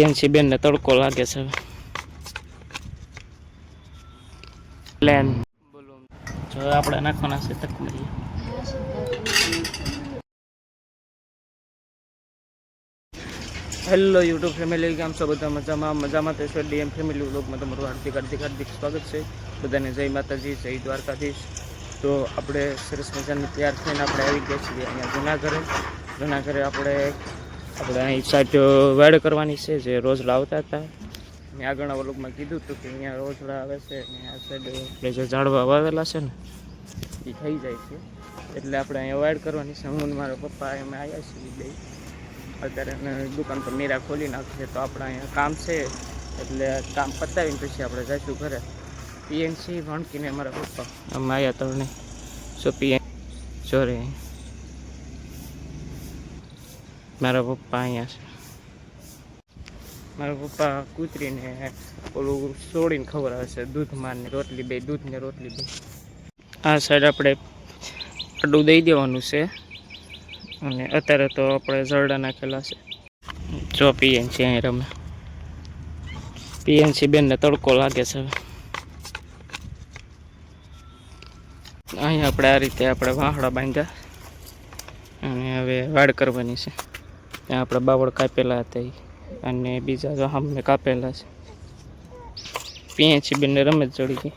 NC બેન ને તડકો લાગે છે પ્લેન બોલો જો આપણે નાખવાના છે તકમરી હેલો યુટ્યુબ ફેમિલી કેમ છો બધા મજામાં તો ડીએમ ફેમિલી વ્લોગમાં તમારું હાર્દિક સ્વાગત છે બધાને જય માતાજી જય દ્વારકાધીશ। તો આપણે સરસ મજાની તૈયાર થઈને આપણે આવી ગયા છીએ અહીંયા જૂના ઘરે આપણે અહીં સાઈડ વાડ કરવાની છે જે રોજ લાવતા હતા મેં આગળના વ્લોગમાં કીધું હતું કે અહીંયા રોજડા આવે છે અને આ સાઈડ આપણે જે ઝાડવા વાવેલા છે ને એ થઈ જાય છે એટલે આપણે અહીંયા વાડ કરવાની છે। હું મારા પપ્પા એમાં આવ્યા છીએ બે અત્યારે દુકાન પર મીરા ખોલી નાખશે તો આપણે અહીંયા કામ છે એટલે કામ પતાવીને પછી આપણે જઈશું ઘરે। પીએનસી ભણકીને મારા પપ્પા અમે આવ્યા તળને સો પીએન સોરી મારા પપ્પા અહીંયા છે। મારા પપ્પા કૂતરીને ઓલું છોડીને ખવડાવે છે દૂધમાં ને રોટલી બે દૂધ ને રોટલી બે। આ સાઈડ આપણે આડું દઈ દેવાનું છે અને અત્યારે તો આપણે ઝરડા નાખેલા છે જો પીએનસી અહીં રમે પીએનસી બેનને તડકો લાગે છે અહીંયા આપણે આ રીતે આપણે વાહડા બાંધ્યા અને હવે વાડ કરવાની છે। ત્યાં આપણે બાવળ કાપેલા હતા અને બીજા જો સામે કાપેલા છે પીએનસી બેનને રમે ચડી ગઈ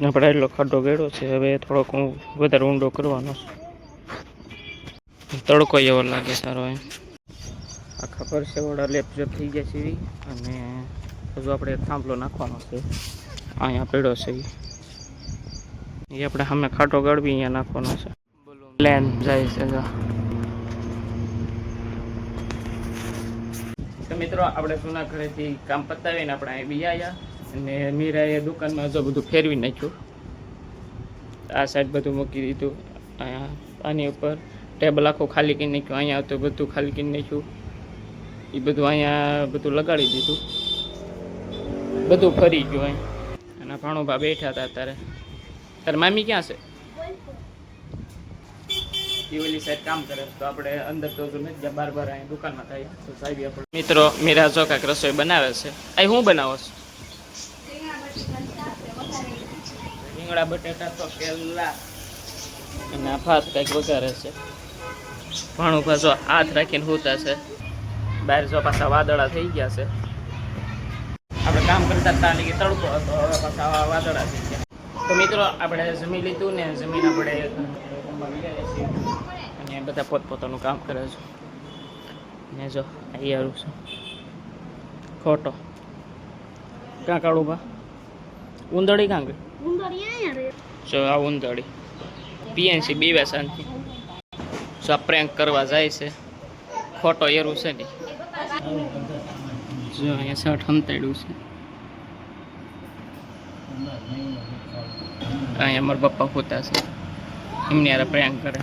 આપણે એટલો ખાડો ગેડો છે હવે થોડોક વધારે ઊંડો કરવાનો છે તડકો એવો લાગે સારો એમ આખા પરસેવાળા લેપજપ થઈ ગયા છે અને હજુ આપણે થાંભલો નાખવાનો છે અહીંયા પેડો છે એ આપણે સામે ખાટો ગાળવી અહીંયા નાખવાનો છે પ્લેન જાય છે તો મિત્રો આપણે જૂના ઘરેથી કામ પતાવીને આપણે અહીં બી આવ્યા અને મીરાએ દુકાનમાં જો બધું ફેરવી નાખ્યું આ સાઈડ બધું મૂકી દીધું અહીંયા આની ઉપર ટેબલ આખું ખાલી કરી નાખ્યું અહીંયા તો બધું ખાલી કરી નાખ્યું એ બધું અહીંયા બધું લગાડી દીધું બધું ફરી ગયું અહીં અને ભાણુભા બેઠા હતા અત્યારે તારે મામી ક્યાં છે એ ઓલી સાઈડ કામ કરે તો આપણે અંદર તો નથી ગયા બાર અહીં દુકાનમાં થાય તો સાહેબ આપણે મિત્રો મીરા જો કાંઈક રસોઈ બનાવે છે અહીં હું બનાવો છું રીંગણા બટેટા તો પેલા અને આ ભાત કંઈક વઘારે છે ભાણુભા જો હાથ રાખીને હોતા છે બહાર જો પાછા વાદળા થઈ ગયા છે આપણે કામ કરતા હતા કે તડકો હતો હવે પાછા વાદળા થઈ ગયા તો મિત્રો આપણે જમી લીધું ને જમીન આપણે અને બધા પોતપોતાનું કામ કરે છે ને જો અહીંયા છે ખોટો ક્યાં કાઢું ભા ઉંદડી કાં ગઈ જો આ ઉંદડી પીએનસી બીવે શાંતિ જો આ પ્રેન્ક કરવા જાય છે ખોટો એરું છે ને જો અહીંયા શર્ટ હંતાડ્યું છે અહીંયા મારા પપ્પા હોતા છે એમની યાર પ્રેન્ક કરે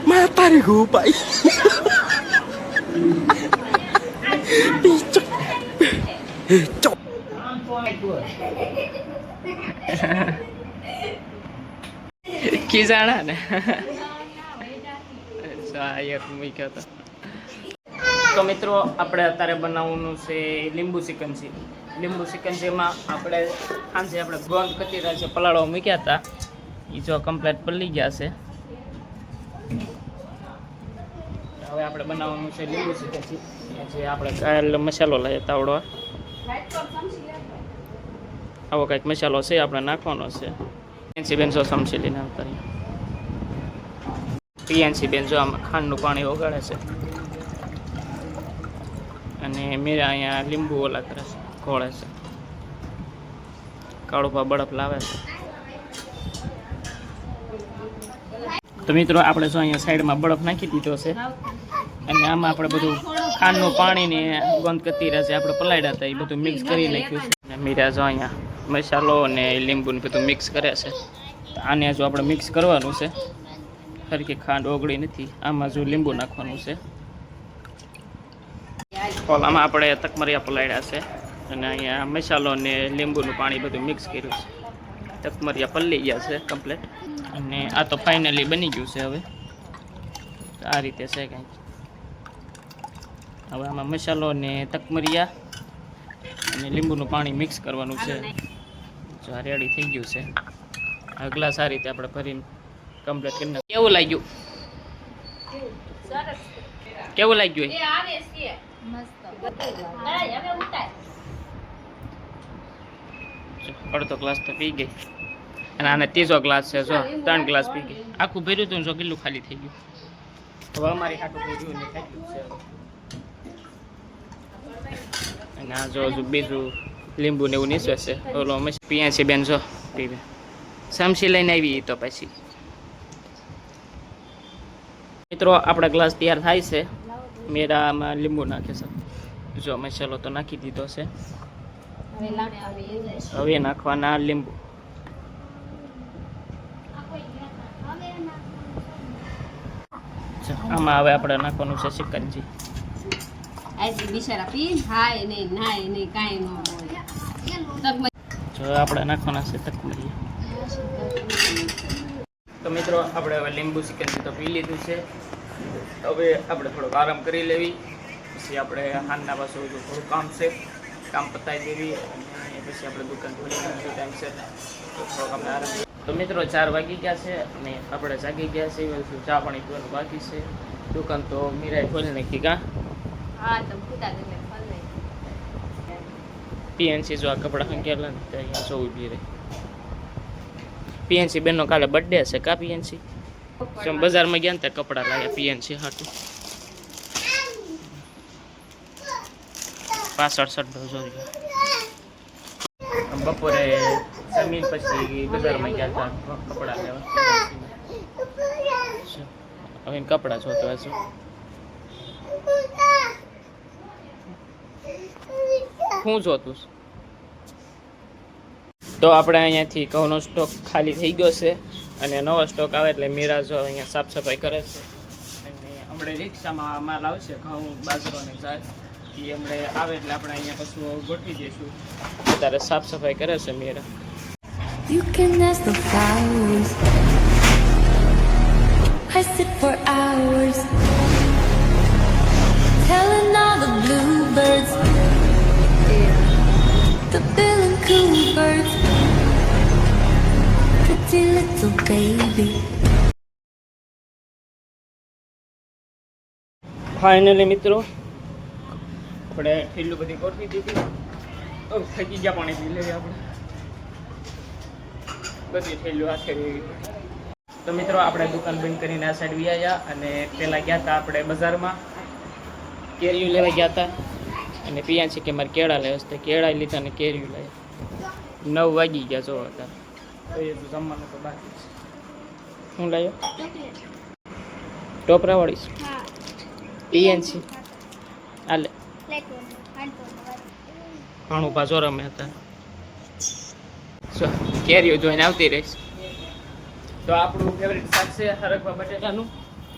માતારી ગોપાઈ ખીજાણા ને તો મિત્રો આપણે અત્યારે બનાવવાનું છે લીંબુ સિકંજીમાં આપણે સાંજે આપણે ગોંદ કચીરા છે પલાળવા મૂક્યા હતા એ જો કમ્પ્લીટ પલળી ગયા છે હવે આપણે બનાવવાનું છે લીંબુ સિકંજી જે આપણે કાલ મસાલો લઈએ તાવડો આવો કંઈક મસાલો છે આપણે નાખવાનો છે પીએનસી બેન જો સમસી લઈને આવતા પીએનસી બેન જો આમાં ખાંડનું પાણી ઓગાળે છે અને મીરા અહીંયા લીંબુ ઓલા કરે છે ઘોળે છે કાળુભા બરફ લાવે છે તો મિત્રો આપણે જો અહીંયા સાઈડમાં બરફ નાખી દીધો છે અને આમાં આપણે બધું ખાંડનું પાણી ને ગોંદ કતીરા છે આપણે પલાળ્યા હતા એ બધું મિક્સ કરી નાખ્યું છે અને મીરા જો અહીંયા મસાલો અને લીંબુ ને બધું મિક્સ કરે છે આને જો આપણે મિક્સ કરવાનું છે હરખી ખાંડ ઓગળી નથી આમાં જો લીંબુ નાખવાનું છે આમાં આપણે તકમરિયા પલાળ્યા છે અને અહીંયા મસાલો અને લીંબુનું પાણી બધું મિક્સ કર્યું છે તકમરિયા પલળી ગયા છે કમ્પ્લીટ અને આ તો ફાઇનલી બની ગયું છે હવે આ રીતે છે કંઈક. હવે આમાં મસાલો ને તકમરિયા અને લીંબુનું પાણી મિક્સ કરવાનું છે. જો આ રેડી થઈ ગયું છે. આ ગ્લાસ આ રીતે આપણે ભરીને કમ્પ્લીટ કરી નાખીએ. કેવું લાગ્યું? કેવું લાગ્યું? અડધો ગ્લાસ તો પી ગઈ અને આને ત્રીજો ગ્લાસ છે. જો 3 ગ્લાસ પી ગઈ. આખું ભર્યું હતું જો કેટલું ખાલી થઈ ગયું. હવે અમારી હાટું ભર્યું ને ખાઈ છે. અને આ જો બીજું લીંબુ ને એવું નીચે છે. ઓલો પીએ છે બેન જો પીવે. સમસી લઈને આવી તો પછી મિત્રો આપણા ગ્લાસ તૈયાર થાય છે. મેરામાં લીંબુ નાખે છે. જો મસાલો તો નાખી દીધો છે. હવે નાખવાના લીંબુ. આમાં હવે આપણે નાખવાનું છે સિકંજી. જો આપણે નાખવાના છે તકમરી. તો મિત્રો આપણે હવે લીંબુ સિકંજી તો પી લીધું છે. હવે આપણે થોડોક આરામ કરી લેવી. પછી આપણે હાલના પાછું થોડું કામ છે, કામ પતાવી દેવી અને પછી આપણે દુકાન ખોલી નાખીશું ટાઈમ છે. થોડોક આપણે આરામ. તો મિત્રો 4 વાગી ગયા છે અને આપણે જાગી ગયા છે. ચા પાણી પીવાનું બાકી છે. દુકાન તો મીરાએ ખોલી નાખી. કાં પીએનસી જો આ કપડાં હંકેલા ને તો અહીંયા સૌ ઊભી રહી. પીએનસી બેનનો કાલે બર્થડે હશે. કા પીએનસી બજારમાં ગયા ને ત્યાં કપડાં લાવ્યા પીએનસી હાટું. પાછળ સડ્ડો જોયો. બપોરે જમીન પછી બજારમાં ગયા હતા કપડાં લેવા. હવે કપડાં જોતો હશે. શું જોતું? તો આપણે અહીંયાથી ઘઉંનો સ્ટોક ખાલી થઈ ગયો છે અને નવો સ્ટોક આવે એટલે મીરા જો અહીંયા સાફ સફાઈ કરે છે. અને હમણાં રિક્ષામાં માલ આવશે ઘઉં બાજરો ને જાય એ હમણાં આવે એટલે આપણે અહીંયા પછી ગોઠવી દઈશું. અત્યારે સાફ સફાઈ કરે છે Meera. You can ask the flowers. I sit for hours, telling all the bluebirds, the bill and coo birds, pretty little baby. Finally મિત્રો આપણે ઠેલું બધી ગોઠવી દીધી. થકી ગયા પાણી પી લેવી આપણે. બધી ઠેલું હાથે. તો મિત્રો આપણે દુકાન બંધ કરીને આ સાઈડ વી આવ્યા અને પહેલાં ગયા હતા આપણે બજારમાં કેરીઓ લેવા ગયા હતા અને પીયા છે કે મારે કેળા લેવા છે. કેળા લીધા અને કેરીઓ લાવ્યા. 9 વાગી ગયા જો હતા. તો એ તો જમવાનું તો બાકી છે. શું લાવ્યો? ટોપરાવાળી પીએનસી હાલે ઘણું પાછો રમે હતા. કેરીઓ જોઈને આવતી રહીશ. તો આપણું ફેવરેટ શાક છે હરકવા બટેટાનું.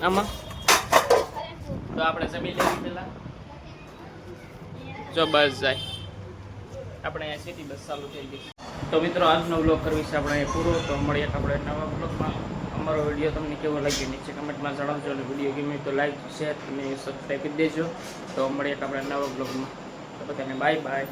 આમાં તો આપણે જમી લેવી પહેલાં. જો બસ જાય આપણે અહીંયા સિટી બસ ચાલુ થઈ ગઈ. તો મિત્રો આજનો વ્લોગ કરવી છે આપણે પૂરો. તો મળીએ આપણે નવા વ્લોગમાં. અમારો વિડીયો તમને કેવો લાગ્યો નીચે કમેન્ટમાં જણાવજો અને વિડીયો ગમે તો લાઈક શેર અને સબસ્ક્રાઈબ કરી દેજો. તો મળીએ આપણે નવા વ્લોગમાં. તો બધાને બાય બાય.